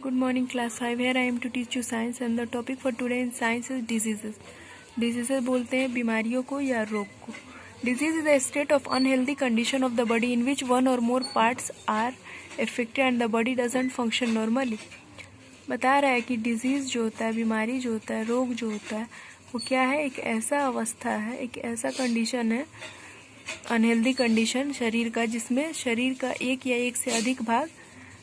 Good morning, class 5. Here I am to teach you science and the topic for today in science is diseases. Diseases बोलते हैं बीमारियों को या रोग को. Disease is a state of unhealthy condition of the body in which one or more parts are affected and the body doesn't function normally. बता रहा है कि डिजीज़ जो होता है, बीमारी जो होता है, रोग जो होता है, वो क्या है? एक ऐसा अवस्था है, एक ऐसा कंडीशन है, अनहेल्दी कंडीशन शरीर का, जिसमें शरीर का एक या एक से अधिक भाग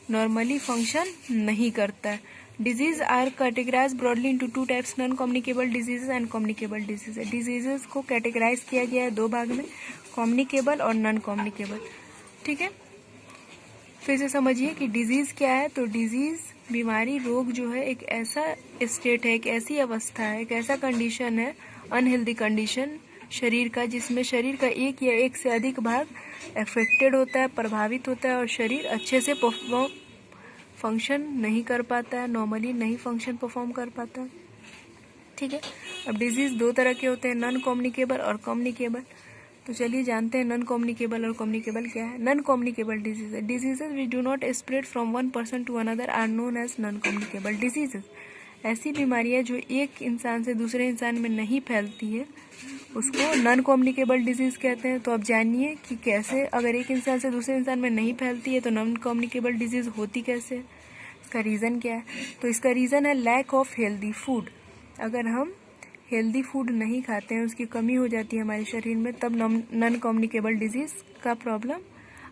नॉर्मली फंक्शन नहीं करता है. Disease are categorise broadly into two types, non communicable diseases and communicable diseases. Diseases को कैटेगराइज किया गया है दो भाग में, कम्युनिकेबल और नॉन कम्युनिकेबल. ठीक है, फिर से समझिए कि डिजीज क्या है. तो डिजीज, बीमारी, रोग जो है एक ऐसा स्टेट है, एक ऐसी अवस्था है, एक ऐसा कंडीशन है, अनहेल्दी कंडीशन शरीर का, जिसमें शरीर का एक या एक से अधिक भाग अफेक्टेड होता है, प्रभावित होता है और शरीर अच्छे से फंक्शन नहीं कर पाता है, नॉर्मली नहीं फंक्शन परफॉर्म कर पाता है. ठीक है, अब डिजीज दो तरह के होते हैं, नॉन कम्युनिकेबल और कम्युनिकेबल. तो चलिए जानते हैं नॉन कम्युनिकेबल और कम्युनिकेबल क्या है. Non communicable diseases, diseases which do not spread from one person to another are known as non communicable diseases. ऐसी बीमारियां जो एक इंसान से दूसरे इंसान में नहीं फैलती है, उसको नॉन कम्युनिकेबल डिजीज कहते हैं. तो अब जानिए कि कैसे, अगर एक इंसान से दूसरे इंसान में नहीं फैलती है तो नॉन कम्युनिकेबल डिजीज होती कैसे है, इसका रीज़न क्या है. तो इसका रीज़न है लैक ऑफ हेल्दी फूड. अगर हम हेल्दी फूड नहीं खाते हैं, उसकी कमी हो जाती है हमारे शरीर में, तब नॉन कम्युनिकेबल डिजीज का प्रॉब्लम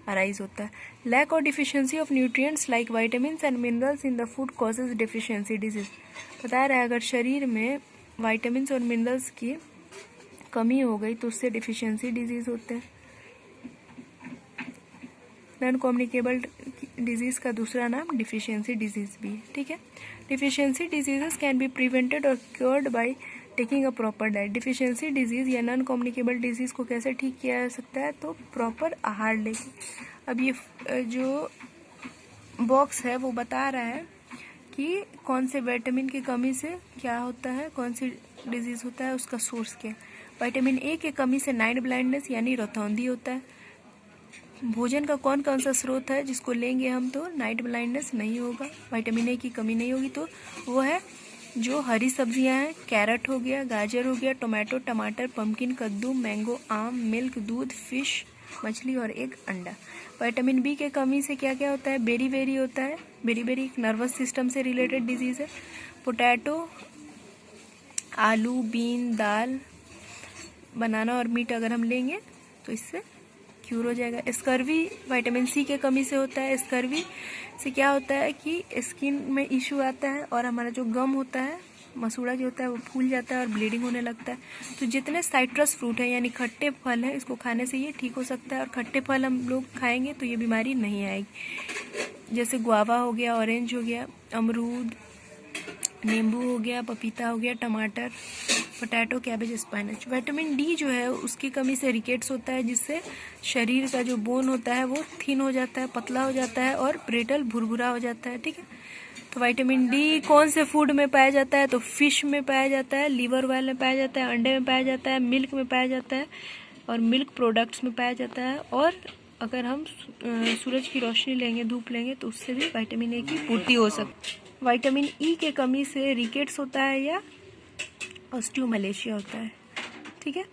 अराइज होता है. लैक और deficiency of nutrients like vitamins and minerals in the food causes deficiency disease. बता रहा है अगर शरीर में वाइटामिन्स और मिनरल्स की कमी हो गई तो उससे डिफिशियंसी डिजीज होते हैं. नॉन कम्युनिकेबल डिजीज का दूसरा नाम डिफिशियंसी डिजीज भी है. ठीक है, deficiency diseases can be prevented और cured by taking a proper diet. Deficiency disease या नॉन कम्युनिकेबल डिजीज को कैसे ठीक किया जा सकता है? तो प्रॉपर आहार लेके. अब ये जो बॉक्स है वो बता रहा है कि कौन से विटामिन की कमी से क्या होता है, कौन सी डिजीज होता है, उसका सोर्स क्या है. विटामिन ए की कमी से नाइट ब्लाइंडनेस यानी रतौंधी होता है. भोजन का कौन कौन सा स्रोत है जिसको लेंगे हम तो नाइट ब्लाइंडनेस नहीं होगा, विटामिन ए की कमी नहीं होगी? तो वो है जो हरी सब्जियां हैं, कैरेट हो गया, गाजर हो गया, टोमेटो, टमाटर, पम्पकिन, कद्दू, मैंगो, आम, मिल्क, दूध, फिश, मछली और एक अंडा. विटामिन बी के कमी से क्या क्या होता है? बेरी होता है. बेरी एक नर्वस सिस्टम से रिलेटेड डिजीज है. पोटैटो, आलू, बीन, दाल, बनाना और मीट अगर हम लेंगे तो इससे क्यूर हो जाएगा. स्कर्वी विटामिन सी के कमी से होता है. स्कर्वी से क्या होता है कि स्किन में इशू आता है और हमारा जो गम होता है, मसूड़ा जो होता है, वो फूल जाता है और ब्लीडिंग होने लगता है. तो जितने साइट्रस फ्रूट है यानी खट्टे फल हैं, इसको खाने से ये ठीक हो सकता है. और खट्टे फल हम लोग खाएंगे तो ये बीमारी नहीं आएगी. जैसे गुआवा हो गया, ऑरेंज हो गया, अमरूद, नींबू हो गया, पपीता हो गया, टमाटर, potato, cabbage, spinach. Vitamin D जो है उसकी कमी से रिकेट्स होता है, जिससे शरीर का जो बोन होता है वो थिन हो जाता है, पतला हो जाता है और ब्रिटल, भुरभुरा हो जाता है. ठीक है, तो विटामिन डी कौन से फूड में पाया जाता है? तो फिश में पाया जाता है, लीवर ऑयल में पाया जाता है, अंडे में पाया जाता है, मिल्क में पाया जाता है और मिल्क प्रोडक्ट्स में पाया जाता है. और अगर हम सूरज की रोशनी लेंगे, धूप लेंगे, तो उससे भी विटामिन ए की पूर्ति हो सकती है. विटामिन ई के कमी से रिकेट्स होता है या ऑस्टियोमलेशिया होता है. ठीक है,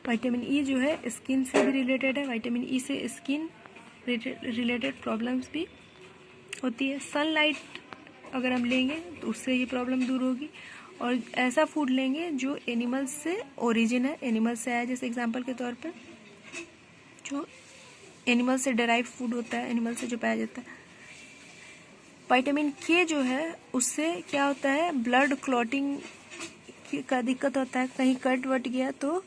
विटामिन ई जो है स्किन से भी रिलेटेड है. विटामिन ई से स्किन रिलेटेड प्रॉब्लम्स भी होती है. सनलाइट अगर हम लेंगे तो उससे ये प्रॉब्लम दूर होगी. और ऐसा फूड लेंगे जो एनिमल्स से ओरिजिन है, एनिमल्स से आया. जैसे एग्जांपल के तौर पे जो एनिमल से डेराइव फूड होता है, एनिमल से जो पाया जाता है. विटामिन के जो है उससे क्या होता है? ब्लड क्लॉटिंग का दिक्कत होता है. कहीं कट वट गया तो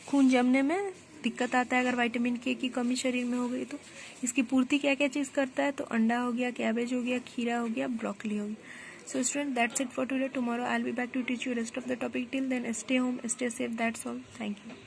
खून जमने में दिक्कत आता है अगर विटामिन के की कमी शरीर में हो गई तो. इसकी पूर्ति क्या क्या चीज़ करता है? तो अंडा हो गया, कैबेज हो गया, खीरा हो गया, ब्रोकली हो गया. So student, that's it for today. Tomorrow I'll be back to teach you rest of the topic. Till then, stay home, stay safe. That's all. Thank you.